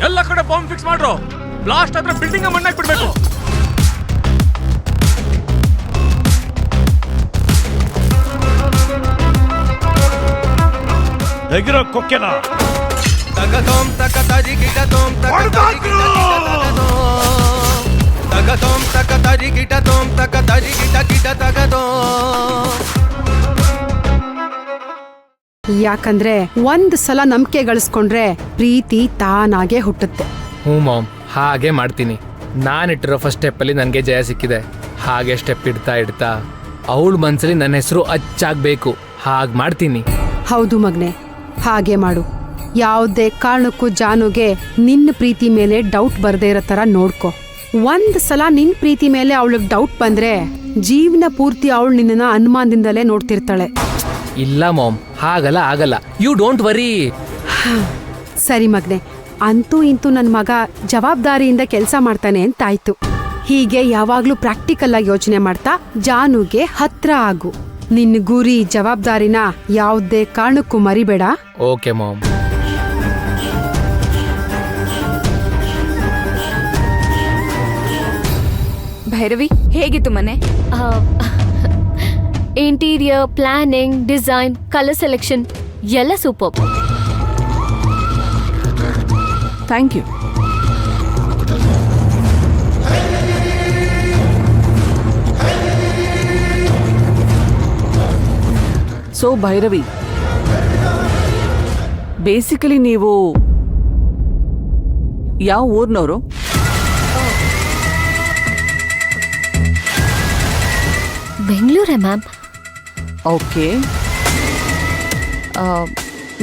ಎಲ್ಲ ಕಡೆ bomb fix ಮಾಡ್ರು. ಬ್ಲಾಸ್ಟ್ ಆದ್ರೆ ಬಿಲ್ಡಿಂಗ್ ಮಣ್ಣಾಕ್ ಬಿಡ್ಬೇಕು. ತೆಗಿರೋ ಕೊಕ್ಕೆನ ತಗತೋಂ ತಕತರಿ ಗಿಟತೋಂ ತಕತರಿ ತಗತೋಂ ತಕತರಿ ಗಿಟತೋಂ ತಕತರಿ ಗಿಟ ತಗತೋಂ. ಯಾಕಂದ್ರೆ ಒಂದ್ ಸಲ ನಂಬಿಕೆ ಗಳಿಸ್ಕೊಂಡ್ರೆ ಪ್ರೀತಿ ತಾನಾಗೆ ಹುಟ್ಟುತ್ತೆ. ಹ್ಞೂ ಮಾಮ್, ಹಾಗೆ ಮಾಡ್ತೀನಿ. ನಾನಿಟ್ಟಿರೋ ಫಸ್ಟ್ ಸ್ಟೆಪ್ಪಲ್ಲಿ ನನಗೆ ಜಯ ಸಿಕ್ಕಿದೆ. ಹಾಗೆ ಸ್ಟೆಪ್ ಇಡ್ತಾ ಅವಳ ಮನ್ಸಲ್ಲಿ ನನ್ನ ಹೆಸರು ಅಚ್ಚಾಗಬೇಕು. ಹಾಗೆ ಮಾಡ್ತೀನಿ. ಹೌದು ಮಗ್ನೆ, ಹಾಗೆ ಮಾಡು. ಯಾವುದೇ ಕಾರಣಕ್ಕೂ ಜಾನುಗೆ ನಿನ್ನ ಪ್ರೀತಿ ಮೇಲೆ ಡೌಟ್ ಬರ್ದೇ ಇರೋ ತರ ನೋಡ್ಕೊ. ಒಂದ್ ಸಲ ನಿನ್ ಪ್ರೀತಿ ಮೇಲೆ ಅವಳಿಗೆ ಡೌಟ್ ಬಂದ್ರೆ ಜೀವನ ಪೂರ್ತಿ ಅವಳು ನಿನ್ನ ಅನುಮಾನದಿಂದಲೇ ನೋಡ್ತಿರ್ತಾಳೆ. ಇಲ್ಲ ಮಾಮ್, ಆಗಲ್ಲ. You don't worry. ಸರಿ ಮಗ್ನೆ, ಅಂತೂ ಇಂತೂ ನನ್ನ ಮಗ ಜವಾಬ್ದಾರಿಯಿಂದ ಕೆಲಸ ಮಾಡ್ತಾನೆ ಅಂತಾಯ್ತು. ಹೀಗೆ ಯಾವಾಗ್ಲೂ ಪ್ರಾಕ್ಟಿಕಲ್ ಆಗಿ ಯೋಚನೆ ಮಾಡ್ತಾ ಜಾನುಗೆ ಹತ್ರ ಆಗು. ನಿನ್ನ ಗುರಿ ಜವಾಬ್ದಾರಿನ ಯಾವುದೇ ಕಾರಣಕ್ಕೂ ಮರಿಬೇಡ. Okay ma'am. ಭೈರವಿ, ಹೇಗಿತ್ತು ಮನೆ? Interior, planning, design, colour selection ಎಲ್ಲ super. Thank you. So Bhairavi, basically ನೀವು ಯಾವ ಊರ್ನವರು? ಬೆಂಗಳೂರೇ ಮ್ಯಾಮ್. ಓಕೆ.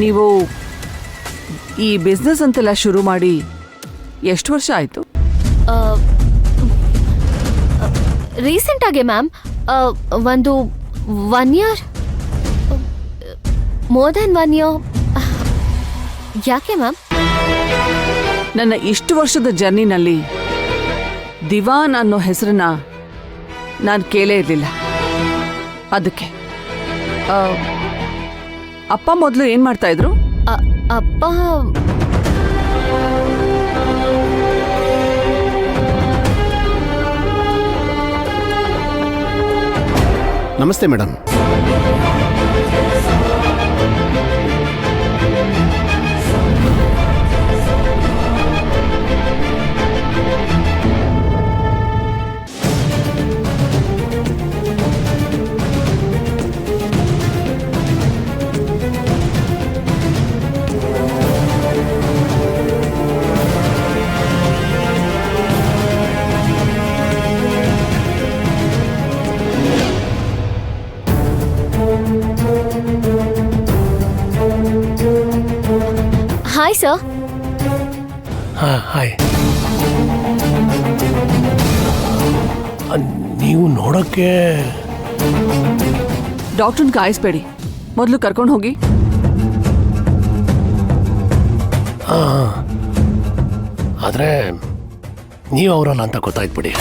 ನೀವು ಈ ಬಿಸ್ನೆಸ್ ಅಂತೆಲ್ಲ ಶುರು ಮಾಡಿ ಎಷ್ಟು ವರ್ಷ ಆಯಿತು? ರೀಸೆಂಟ್ ಆಗಿ ಮ್ಯಾಮ್, ಒಂದು 1 ಇಯರ್, ಮೋರ್ ದೆನ್ 1 ಇಯರ್. ಯಾಕೆ ಮ್ಯಾಮ್? ನನ್ನ ಇಷ್ಟು ವರ್ಷದ ಜರ್ನಿನಲ್ಲಿ ದಿವಾನ್ ಅನ್ನೋ ಹೆಸರನ್ನ ನಾನು ಕೇಳೇ ಇರಲಿಲ್ಲ. ಅದಕ್ಕೆ ಅಪ್ಪ ಮೊದಲು ಏನು ಮಾಡ್ತಾ ಇದ್ರು? ಅಪ್ಪ ನಮಸ್ತೆ ಮೇಡಮ್. Hi sir. ಹಾಯ್. ನೀವು ನೋಡಕ್ಕೆ ಡಾಕ್ಟ್ರನ್ನ ಕಾಯಿಸ್ಬೇಡಿ, ಮೊದಲು ಕರ್ಕೊಂಡು ಹೋಗಿ. ಆದರೆ ನೀವು ಅವರಲ್ಲ ಅಂತ ಗೊತ್ತಾಯ್ತು ಬಿಡಿ.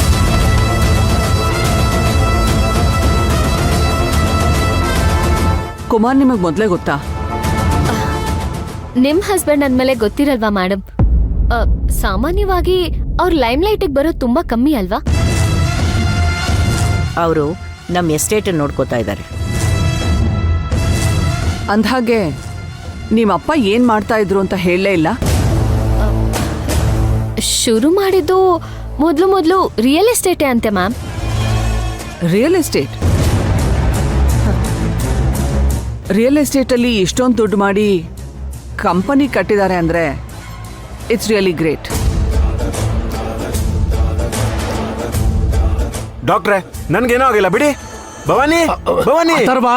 ಕುಮಾರ್ ನಿಮಗೆ ಮೊದಲೇ ಗೊತ್ತಾ? ನಿಮ್ ಹಸ್ಬೆಂಡ್ ಅಂದ್ಮೇಲೆ ಗೊತ್ತಿರಲ್ವಾ ಮೇಡಮ್? ಸಾಮಾನ್ಯವಾಗಿ ಅವ್ರ ಲೈಮ್ ಲೈಟಿಗೆ ಬರೋದು ತುಂಬಾ ಕಮ್ಮಿ ಅಲ್ವಾ? ಅವರು ನಮ್ಮ ಎಸ್ಟೇಟ್ ನೋಡ್ಕೋತಾ ಇದ್ದಾರೆ. ಅಂದ್ಹಾಗೆ ನಿಮ್ಮಪ್ಪ ಏನ್ ಮಾಡ್ತಾ ಇದ್ರು ಅಂತ ಹೇಳಲೇ ಇಲ್ಲ? ಶುರು ಮಾಡಿದ್ದು ಮೊದಲು ರಿಯಲ್ ಎಸ್ಟೇಟೇ ಅಂತೆ ಮ್ಯಾಮ್. Real estate? ರಿಯಲ್ ಎಸ್ಟೇಟಲ್ಲಿ ಇಷ್ಟೊಂದು ದುಡ್ಡು ಮಾಡಿ ಕಂಪನಿ ಕಟ್ಟಿದ್ದಾರೆ ಅಂದ್ರೆ ಇಟ್ಸ್ ರಿಯಲಿ ಗ್ರೇಟ್. ಡಾಕ್ಟ್ರೆ, ನನ್ಗೇನೋ ಆಗಿಲ್ಲ ಬಿಡಿ. ಭವಾನಿ, ಅಥರ್ವ,